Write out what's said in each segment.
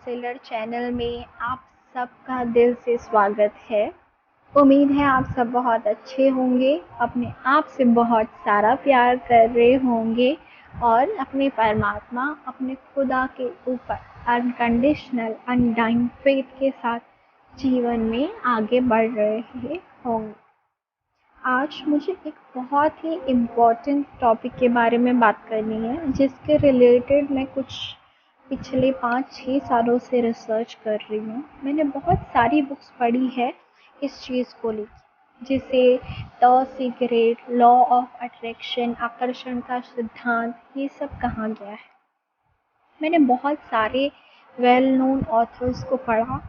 Seller channel में आप सबका दिल से स्वागत है। उम्मीद है आप सब बहुत अच्छे होंगे, अपने आप से बहुत सारा प्यार कर रहे होंगे और अपने परमात्मा, अपने खुदा के ऊपर अनकंडीशनल अनडाइंग फेथ के साथ जीवन में आगे बढ़ रहे होंगे। आज मुझे एक बहुत ही इम्पोर्टेंट टॉपिक के बारे में बात करनी है, जिसके रिलेटेड मैं कुछ पिछले 5-6 सालों से रिसर्च कर रही हूँ। मैंने बहुत सारी बुक्स पढ़ी है इस चीज़ को लेकर, जिसे the secret, law of attraction, आकर्षण का सिद्धांत, ये सब कहा गया है। मैंने बहुत सारे वेल नोन ऑथर्स को पढ़ा।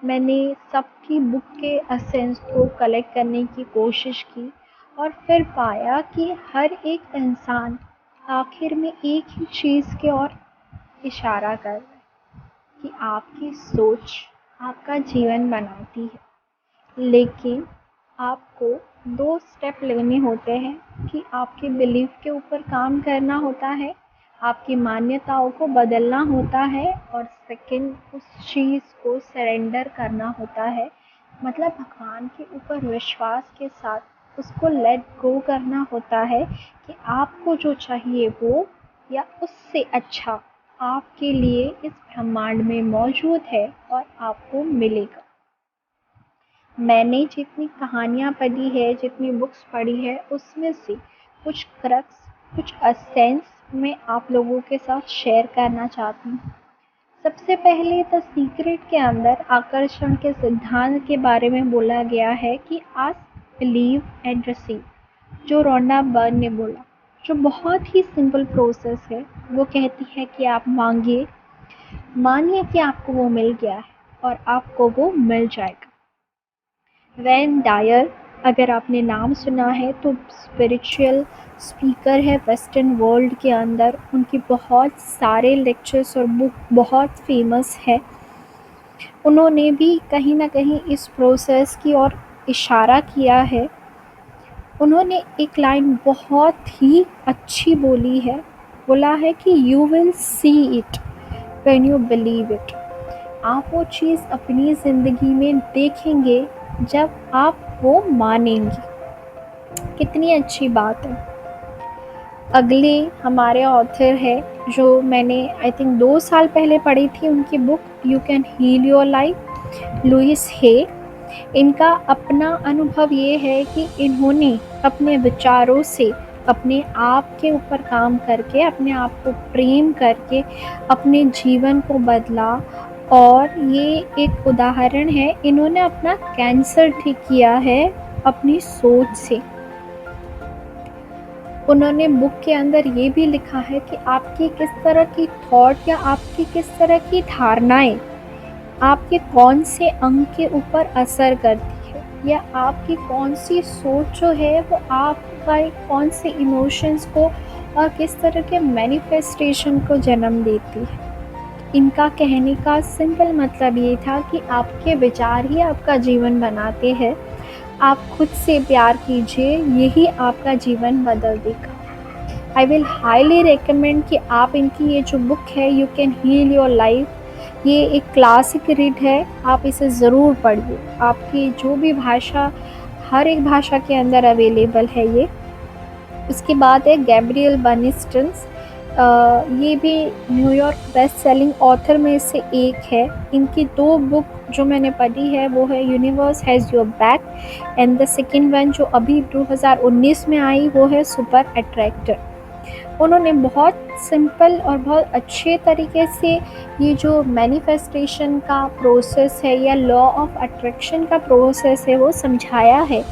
मैंने सबकी बुक के एसेंस को कलेक्ट करने की कोशिश की और फिर पाया कि हर एक इंसान आखिर में एक ही चीज़ की ओर इशारा कर रहा है कि आपकी सोच आपका जीवन बनाती है। लेकिन आपको 2 स्टेप लेने होते हैं कि आपके बिलीफ के ऊपर काम करना होता है, आपकी मान्यताओं को बदलना होता है और सेकंड उस चीज़ को सरेंडर करना होता है। मतलब भगवान के ऊपर विश्वास के साथ उसको लेट गो करना होता है कि आपको जो चाहिए वो या उससे अच्छा आपके लिए इस ब्रह्मांड में मौजूद है और आपको मिलेगा। मैंने जितनी कहानियाँ पढ़ी है, जितनी बुक्स पढ़ी है, उसमें से कुछ क्रक्स, कुछ एसेंस मैं आप लोगों के साथ शेयर करना चाहती हूँ। सबसे पहले द सीक्रेट के अंदर आकर्षण के सिद्धांत के बारे में बोला गया है कि आस्क, बिलीव एंड रिसीव, जो रोंडा बर्न ने बोला, जो बहुत ही सिंपल प्रोसेस है। वो कहती है कि आप मांगिए, मानिए कि आपको वो मिल गया है और आपको वो मिल जाएगा। वैन डायर, अगर आपने नाम सुना है तो स्पिरिचुअल स्पीकर है वेस्टर्न वर्ल्ड के अंदर। उनकी बहुत सारे लेक्चर्स और बुक बहुत फेमस है। उन्होंने भी कहीं ना कहीं इस प्रोसेस की ओर इशारा किया है। उन्होंने एक लाइन बहुत ही अच्छी बोली है, बोला है कि you will see it when you believe it. आप वो चीज़ अपनी ज़िंदगी में देखेंगे जब आप वो मानेंगे। कितनी अच्छी बात है। अगले हमारे ऑथर है, जो मैंने आई थिंक 2 साल पहले पढ़ी थी उनकी book, you can heal your life, Louise Hay. इनका अपना अनुभव ये है कि इन्होंने अपने विचारों से अपने आप के ऊपर काम करके, अपने आप को प्रेम करके अपने जीवन को बदला। और ये एक उदाहरण है, इन्होंने अपना कैंसर ठीक किया है अपनी सोच से। उन्होंने बुक के अंदर ये भी लिखा है कि आपकी किस तरह की थॉट या आपकी किस तरह की धारणाएं आपके कौन से अंग के ऊपर असर करती है, या आपकी कौन सी सोच जो है वो आपका कौन से इमोशंस को और किस तरह के मैनिफेस्टेशन को जन्म देती है। इनका कहने का सिंपल मतलब ये था कि आपके विचार ही आपका जीवन बनाते हैं। आप खुद से प्यार कीजिए, यही आपका जीवन बदल देगा। आई विल हाईली रिकमेंड कि आप इनकी ये जो बुक है, you can heal your life, ये एक क्लासिक रीड है, आप इसे ज़रूर पढ़िए। आपकी जो भी भाषा, हर एक भाषा के अंदर अवेलेबल है ये। उसके बाद है गैब्रियल बर्निस्टन्स। ये भी न्यूयॉर्क बेस्ट सेलिंग ऑथर में से एक है। इनकी 2 बुक जो मैंने पढ़ी है वो है universe has your back, and the second one जो अभी 2019 में आई वो है सुपर अट्रैक्टर। उन्होंने बहुत सिंपल और बहुत अच्छे तरीके से ये जो मैनिफेस्टेशन का प्रोसेस है या लॉ ऑफ अट्रैक्शन का प्रोसेस है वो समझाया है।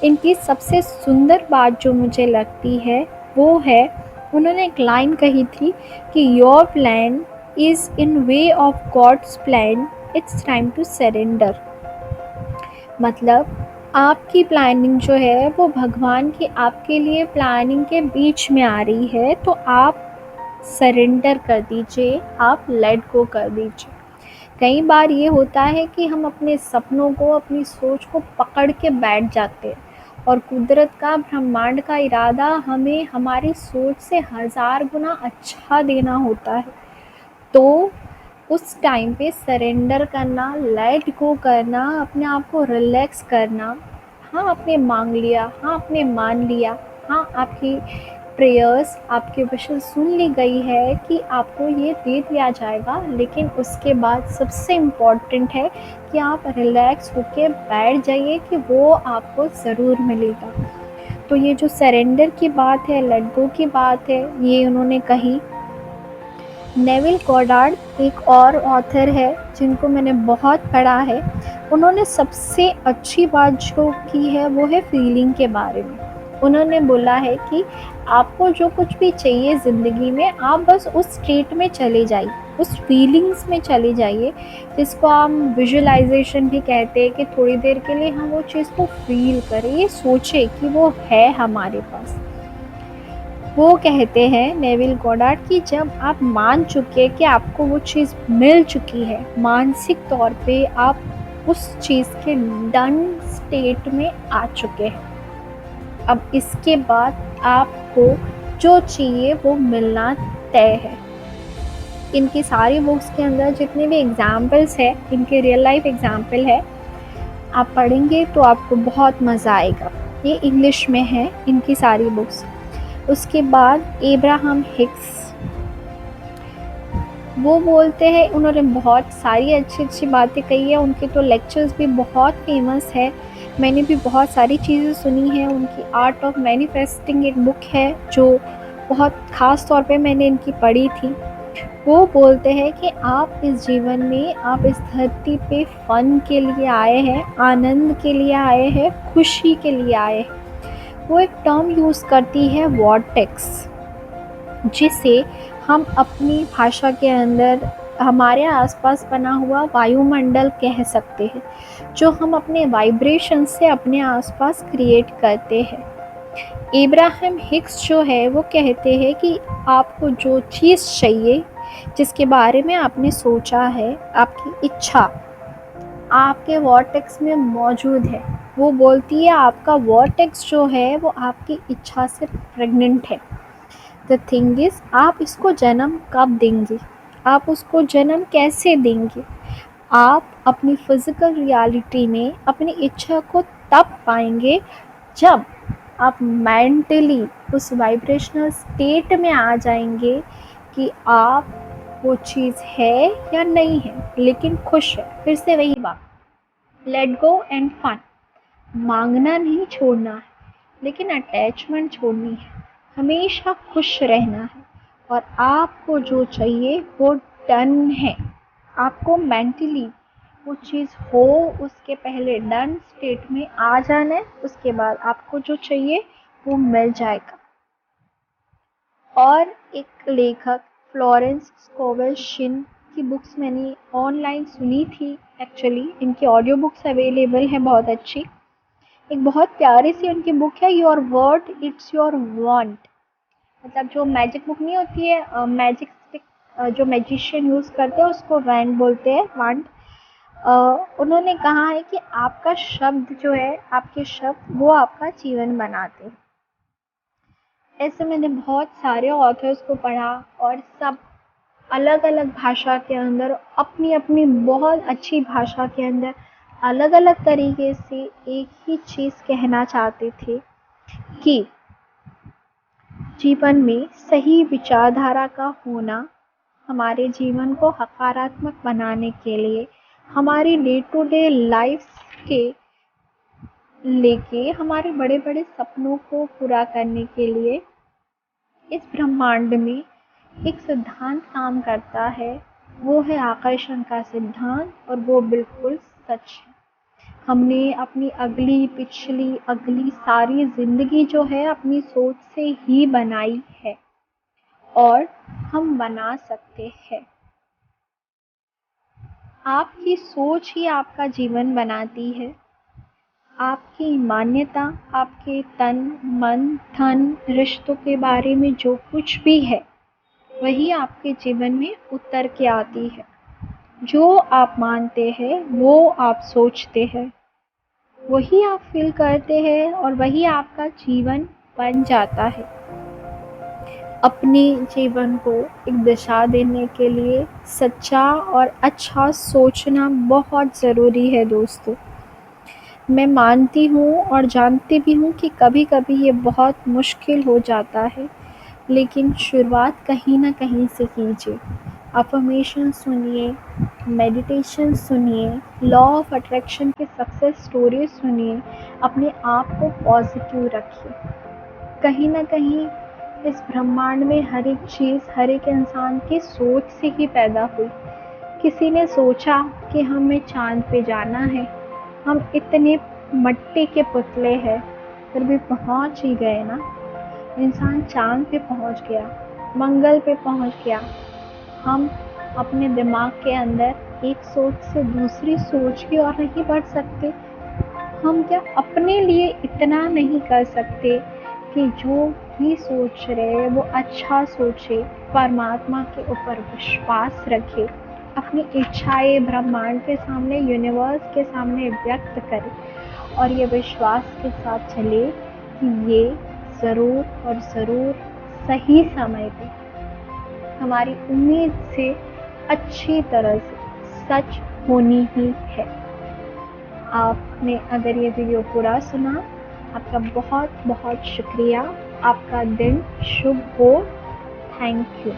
इनकी सबसे सुंदर बात जो मुझे लगती है वो है, उन्होंने एक लाइन कही थी कि your plan is in way of God's plan, it's time to surrender. मतलब आपकी प्लानिंग जो है वो भगवान की आपके लिए प्लानिंग के बीच में आ रही है, तो आप सरेंडर कर दीजिए, आप लेट गो कर दीजिए। कई बार ये होता है कि हम अपने सपनों को, अपनी सोच को पकड़ के बैठ जाते हैं और कुदरत का, ब्रह्मांड का इरादा हमें हमारी सोच से 1000 गुना अच्छा देना होता है। तो उस टाइम पे सरेंडर करना, लेट गो करना, अपने आप को रिलैक्स करना। हाँ, आपने मांग लिया, हाँ आपने मान लिया, हाँ आपकी प्रेयर्स, आपकी विशेस सुन ली गई है कि आपको ये दे दिया जाएगा, लेकिन उसके बाद सबसे इम्पॉर्टेंट है कि आप रिलैक्स होके बैठ जाइए कि वो आपको ज़रूर मिलेगा। तो ये जो सरेंडर की बात है, लेट गो की बात है, ये उन्होंने कही। नेविल गॉडार्ड एक और ऑथर है जिनको मैंने बहुत पढ़ा है। उन्होंने सबसे अच्छी बात जो की है वो है फीलिंग के बारे में। उन्होंने बोला है कि आपको जो कुछ भी चाहिए ज़िंदगी में, आप बस उस स्टेट में चले जाइए, उस फीलिंग्स में चले जाइए, जिसको हम विजुअलाइजेशन भी कहते हैं, कि थोड़ी देर के लिए हम वो चीज़ को फील करें, ये सोचें कि वो है हमारे पास। वो कहते हैं नेविल गॉडार्ड कि जब आप मान चुके कि आपको वो चीज़ मिल चुकी है, मानसिक तौर पे आप उस चीज़ के डन स्टेट में आ चुके हैं, अब इसके बाद आपको जो चाहिए वो मिलना तय है। इनकी सारी बुक्स के अंदर जितने भी एग्जाम्पल्स है, इनके रियल लाइफ एग्जाम्पल है, आप पढ़ेंगे तो आपको बहुत मज़ा आएगा। ये इंग्लिश में है इनकी सारी बुक्स। उसके बाद एब्राहम हिक्स, वो बोलते हैं, उन्होंने बहुत सारी अच्छी बातें कही है, उनके तो लेक्चर्स भी बहुत फेमस है, मैंने भी बहुत सारी चीज़ें सुनी हैं। उनकी आर्ट ऑफ मैनिफेस्टिंग एक बुक है जो बहुत ख़ास तौर पे मैंने इनकी पढ़ी थी। वो बोलते हैं कि आप इस जीवन में, आप इस धरती पे फ़न के लिए आए हैं, आनंद के लिए आए हैं, खुशी के लिए आए हैं। वो एक टर्म यूज़ करती है वॉर्टेक्स, जिसे हम अपनी भाषा के अंदर हमारे आसपास बना हुआ वायुमंडल कह सकते हैं, जो हम अपने वाइब्रेशन से अपने आसपास क्रिएट करते हैं। इब्राहिम हिक्स जो है वो कहते हैं कि आपको जो चीज़ चाहिए, जिसके बारे में आपने सोचा है, आपकी इच्छा आपके वॉर्टेक्स में मौजूद है। वो बोलती है आपका वॉर्टेक्स जो है वो आपकी इच्छा से प्रेग्नेंट है। द थिंग इज़, आप इसको जन्म कब देंगे, आप उसको जन्म कैसे देंगे। आप अपनी फिज़िकल रियलिटी में अपनी इच्छा को तब पाएंगे जब आप मेंटली उस वाइब्रेशनल स्टेट में आ जाएंगे कि आप वो चीज़ है या नहीं है, लेकिन खुश है। फिर से वही बात, लेट गो एंड फन। मांगना नहीं छोड़ना है, लेकिन अटैचमेंट छोड़नी है, हमेशा खुश रहना है, और आपको जो चाहिए वो डन है। आपको मेंटली वो चीज़ हो उसके पहले डन स्टेट में आ जाना है, उसके बाद आपको जो चाहिए वो मिल जाएगा। और एक लेखक फ्लोरेंस स्कोवेल शिन की बुक्स मैंने ऑनलाइन सुनी थी, एक्चुअली इनकी ऑडियो बुक्स अवेलेबल है बहुत अच्छी। एक बहुत प्यारी सी उनकी बुक है, your word it's your want. मतलब जो मैजिक बुक नहीं होती है, मैजिक स्टिक, जो मैजिशियन यूज़ करते हैं उसको वैंड बोलते हैं, वांट। उन्होंने कहा है कि आपका शब्द जो है, आपके शब्द वो आपका जीवन बनाते हैं। ऐसे मैंने बहुत सारे ऑथर्स को पढ़ा, और सब अलग अलग भाषा के अंदर, अपनी अपनी बहुत अच्छी भाषा के अंदर अलग अलग तरीके से एक ही चीज़ कहना चाहते थे कि जीवन में सही विचारधारा का होना हमारे जीवन को सकारात्मक बनाने के लिए, हमारी डे टू डे लाइफ के लेके, हमारे बड़े बड़े सपनों को पूरा करने के लिए इस ब्रह्मांड में एक सिद्धांत काम करता है, वो है आकर्षण का सिद्धांत, और वो बिल्कुल सच है। हमने अपनी अगली पिछली अगली सारी ज़िंदगी जो है अपनी सोच से ही बनाई है, और हम बना सकते हैं। आपकी सोच ही आपका जीवन बनाती है। आपकी मान्यता, आपके तन मन धन रिश्तों के बारे में जो कुछ भी है, वही आपके जीवन में उतर के आती है। जो आप मानते हैं वो आप सोचते हैं, वही आप फील करते हैं, और वही आपका जीवन बन जाता है। अपने जीवन को एक दिशा देने के लिए सच्चा और अच्छा सोचना बहुत ज़रूरी है दोस्तों। मैं मानती हूँ और जानती भी हूँ कि कभी-कभी ये बहुत मुश्किल हो जाता है, लेकिन शुरुआत कहीं न कहीं से कीजिए। अफ़र्मेशन सुनिए, मेडिटेशन सुनिए, लॉ ऑफ अट्रैक्शन के सक्सेस स्टोरीज़ सुनिए, अपने आप को पॉज़िटिव रखिए। कहीं न कहीं इस ब्रह्मांड में हर एक चीज़, हर एक इंसान की सोच से ही पैदा हुई। किसी ने सोचा कि हमें चाँद पे जाना है, हम इतने मिट्टी के पुतले हैं, फिर भी पहुँच ही गए ना। इंसान चाँद पे पहुँच गया, मंगल पे पहुँच गया। हम अपने दिमाग के अंदर एक सोच से दूसरी सोच की ओर नहीं बढ़ सकते? हम क्या अपने लिए इतना नहीं कर सकते कि जो भी सोच रहे हैं वो अच्छा सोचे, परमात्मा के ऊपर विश्वास रखे, अपनी इच्छाएं ब्रह्मांड के सामने, यूनिवर्स के सामने व्यक्त करे और ये विश्वास के साथ चले कि ये ज़रूर और ज़रूर सही समय पे हमारी उम्मीद से अच्छी तरह से सच होनी ही है। आपने अगर ये वीडियो पूरा सुना, आपका बहुत बहुत शुक्रिया। आपका दिन शुभ हो। Thank you.